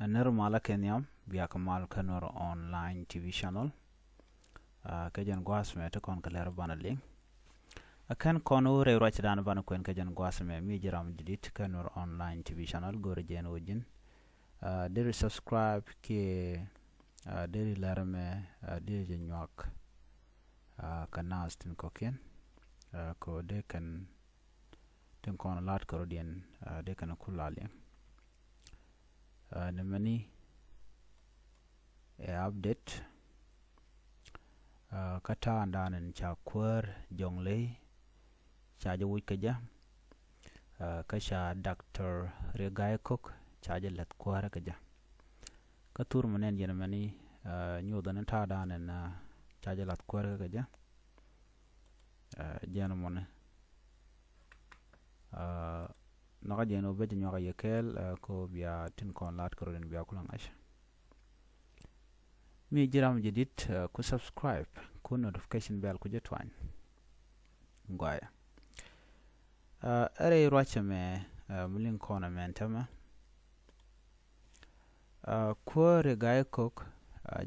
Nirmala Kenyam, Biakamal Kanur online TV channel. Kajan Guasme to Concaler Banali. A can conur a right down Banaquen Kajan Guasme, Mijiram Didit Kanur online TV channel, Gorijan Ujin. There is subscribe Ki Deri Larame, Dirijan York, Canastin Cokin, Ko they can think on a lot Corodian, they can Kulali. The many update kata andan in cha kuäär Jonglei cha wikaja kasha Dr. Riek Gai Kok cha let kuäär kaja katur manen yen many nyudan ta dan in cha let kuäär kaja gentlemen naka jeno beje nyoka yekel ko biya tin kon lat ko ren biya kulang ash mi jiram jidit ku subscribe ku notification bell ku jetwan ngwaya are rocha me mulin kona mentama kuäär Gai Kok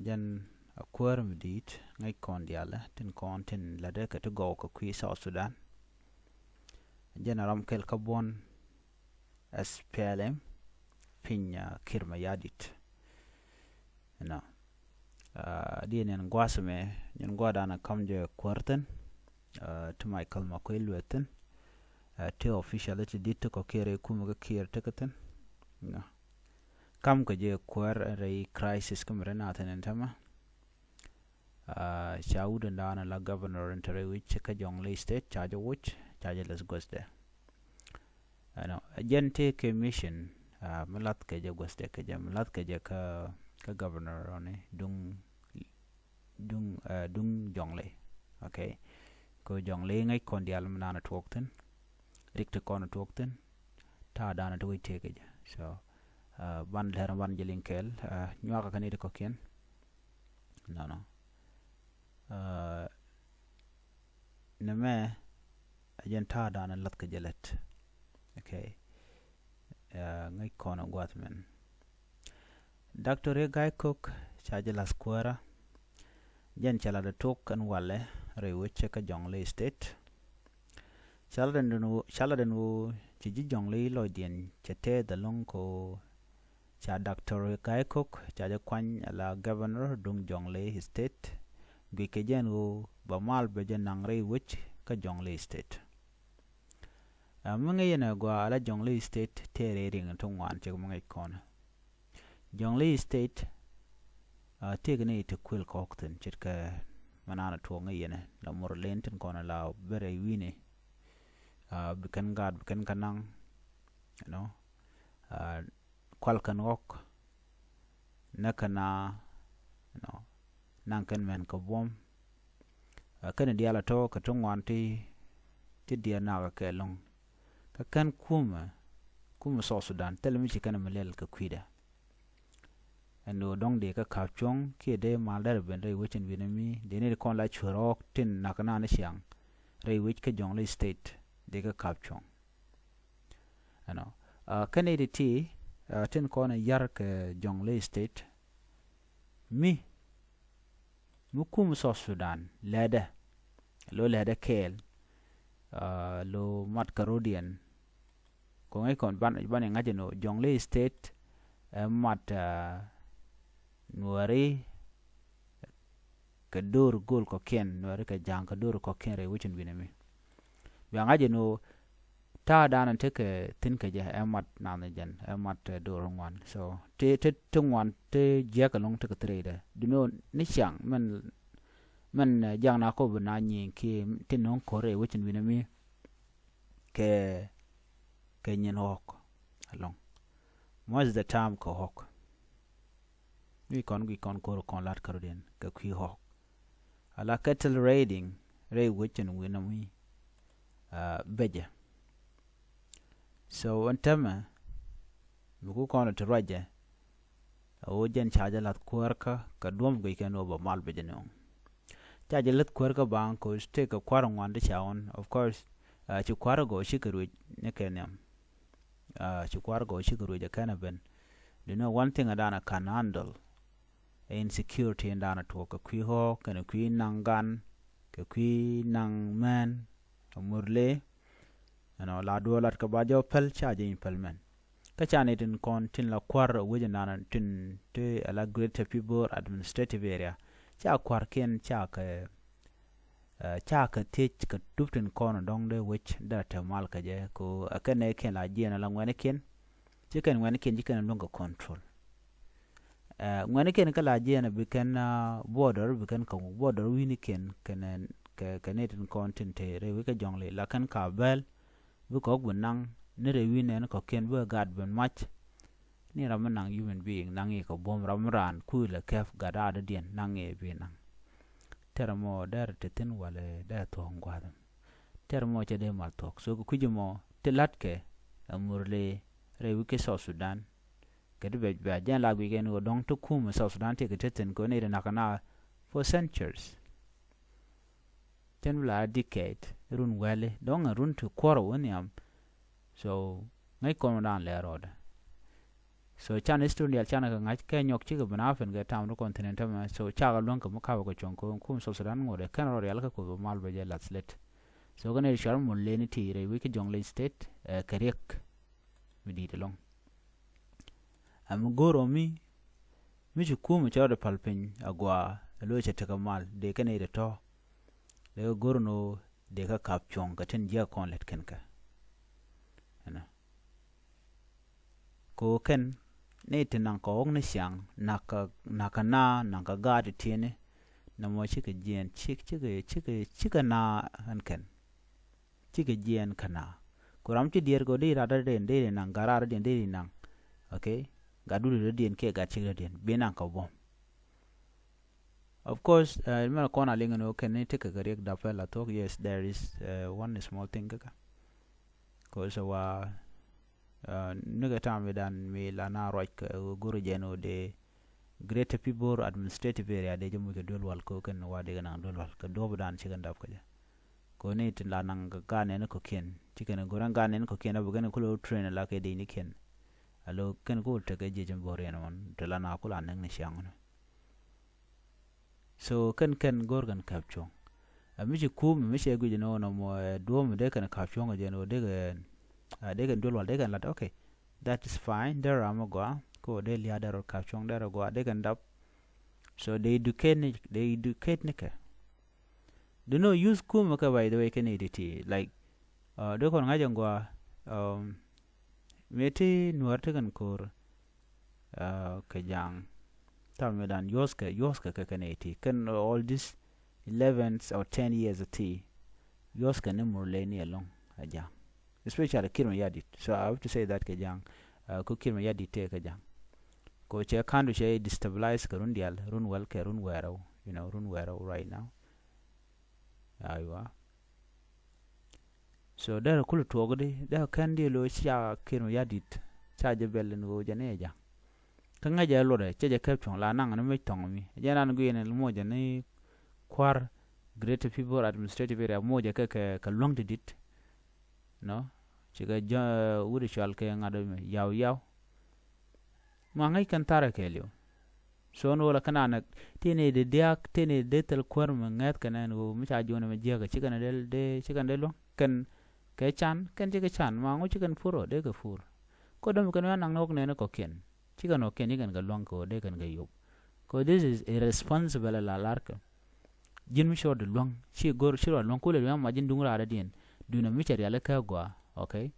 jan kuäär mdit ngai kon diala tin kon tin lade ka to go ko kwi South Sudan jan kel kabon SPLM pinya kirma yadit no dinen gwasme nyen gwadana kamje kwarten to my kalma ko ilweten te officiality dit ko kere kuma kir tekaten no kam ko je kwar re crisis kam renaten entama shauda ndana la governor entre which ka Jonglei state charge which charge les gosde ano agente ke mission malat ke je goste ke je malat ke je ka governor one dung Jonglei okay ko Jonglei ngai kon dial manana twokten rikte kon twokten ta dana to wite ke je so ban der ban jelinkel nyaka kanide ko ken no neme agenta dana lat ke jelet okay ngai kono gwatmen Dr. Riek Gai Kok chaje las kuäär jen chala de tok kan wale re weche ka Jonglei state chala den wo chiji Jonglei lo dien chete de long ko cha Dr. Riek Gai Kok chaje kwan la governor dung Jonglei state gwi ke jen wo ba mal be jen nang re weche ka Jonglei state mga yena gwa ala Jonglei state tere ring to ngwan che mga ikona Jonglei state tegne to kwel kokten chitka manana to ngayene la mor lenten kona la bere wine bikan gad bikan kanang you know kwal kan ok nakana you know nankan men ko bom kan diala to ka to ngwan ti dia na ka long kan kuma South Sudan telmi chikana malel ka kwida ando dong de ka kapchong ke de maldar ben re wichin binami de ne kon la churok tin nakana na siang re wich ka Jonglei state de ka kapchong ano kanede ti tin kon yar ka Jonglei state mi mukum South Sudan leda lo leda kel lo mat karodian ko ngai kon ban ngajeno Jonglei state mat Nuer ka dur gol ko ken Nuer ka jang ka dur ko ken re wichin binami bi ngajeno ta danan te ke tin ka je amat nan jen amat dur ngwan so te ngwan te je ka long te ka trade dino ni chang man jang na ko bana nyi ki tin non ko re wichin binami ke nyen hok along most the time ko hok we kon ko kon lat karden ka kwi hok ala cattle raiding re wichin winami beje so antama buku kon to raje o jen chaja lat kuerka ka dom go ikeno ba mal beje no chaja lat kuerka bang ko ste ka kwarang wande chaon of course chi kwarago shikaru ne kenyam chi kwarago shikaru ja kana ben you know one thing adana can handle insecurity ndana to ka kwi ho kana kwi nangan ka kwi nang man murle ano la do lat ka bajo pel charge in pel man ka chane tin kon tin la kwar wuje nana tin te ala greater people administrative area cha kwar ken cha ka tech ka duptin kon dong de which da ta mal ka je ko akane ken la jena la ngwane ken chicken ngwane ken jikan longa control ngwane ken ka la jena bikan border bikan ka border wini ken kanen ka netin content te re wika jonglei la kan ka bel bu ko gunang ne re winen ko ken bu gad ben match ni ram nang human being nang e ko bom ram ran ku le kef gada da dien nang e bi nang termo der tetin wale da to ngwadam termo che de mal tok so ku jimo te latke amurle re wike so Sudan ke de be jan la bi gen go dong to kum so Sudan te ke tetin ko ne na kana for centuries ten la decade run wale dong run to kwaro woni am so ngai kon dan le roda so chan estudial chan ga ngai ke nyok chi ga banafen ga town continent ma so cha ga lon ka mu ka ko chon ko kum so Sudan ngore kan ro yal ka ko mal be la slet so ga ne shar mun le ni ti re wi ke Jonglei state karek mi di de long am goro mi ju kum cha de palpin agwa lo che ta mal de ka ne de to le goro no de ka kap chong ka ten ja kon let ken ka ana ko ken ne tinang ko ong ne siang naka nang ka ga de tiene na mo chi ke jien chi ka na an ken chi ke jien kana kuram chi dier go de ra da den de nang garar den de nang okay ga du de den ke ga chi de den be nang ka bom of course ma ko na linga no ken ne te ka garek da fa la talk yes there is one small thing ka ko so wa nuga tam dan mi la na roj ka guru jeno de greater people administrative area de jamu ke dolwal ko ken wa de na dolwal ka do dan ci ganda ko ja ko ne tin la nang ga ne ko ken ci ken goran ga ne ko ken bu ken ko lo train la ke de ni ken alo ken ko te ke je jam bore non de la na ko la nang ne siang no so ken gorgan kapchong mi ci ku mi ci gu jeno no mo do mo de ken kapchong jeno de they can do what they can let okay that is fine there am go ko de lia der ka chong der go they can dap so they educate nika do no use kum ka by the way can edit like do ko ngaja go meti nuar te kan kor ka jang tam medan yoska ka kan edit can all this 11 or 10 years at yoska ne murle ni along aja especially kirma yadit so I have to say that kajang ko kirma yadit te kajang ko che kandu che destabilize ka rundial run well ke run wero you know run wero right now aywa so there kul togde da kandi lo cha kirma yadit cha je belen go janeja kanga ja lo de che je kapchon la nang na me tong mi jana ngu yen mo jane kwar greater people administrative area mo je ka long dit no chiga uri chal ke ngado yaw ma ngai kan tara kelio so no la kana tene de diak tene de tel korm ngat kana no mi cha jona me jega chiga na del de chiga delo kan ke chan kan chiga chan ma ngo chiga furo de ka fur ko dum kan nang nok ne ko ken chiga no ken igan ga long ko de kan ga yob ko this is irresponsible la larka jin mi shod long chi gor shiro long ko le ma jin dungra da din duna mi chari ala ka gwa okay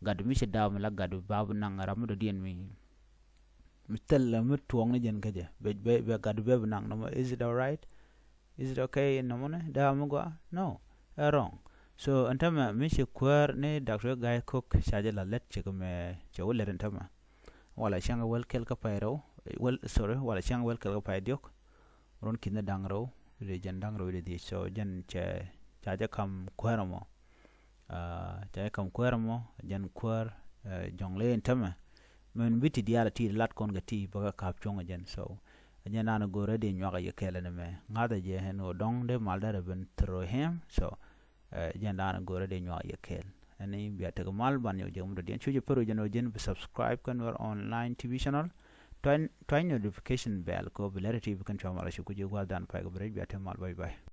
gadu mi che daw la gadu babu nang ram do dien mi tella mi tuong ne jen kaje be gadu be nang no is it all right is it okay no mo ne da mo gwa no wrong so antama mi che kwar ne Dr. Gai Kok shaje la let che me che wole ren tama wala shanga wel kel ka pairo wel sorry wala shanga wel kel ka paidiok ron kinda dangro de jen dangro de di so jen che chaje kam kwaramo tay kam kwarmo jan kwar Jonglei tama men biti diala ti lat kon ga ti baga kap chonga jan so jan na go rede nyaga ye kele ne me ngada je hen o dong de malda ben tro hem so jan na go rede nyaga ye kel ani biya te mal ban yo jom do den chuje pero jan o jen subscribe kan war online TV channel Twain notification bell ko belarity kan chama la shi kuje gwa dan pa ga brai biya ta mal bye bye.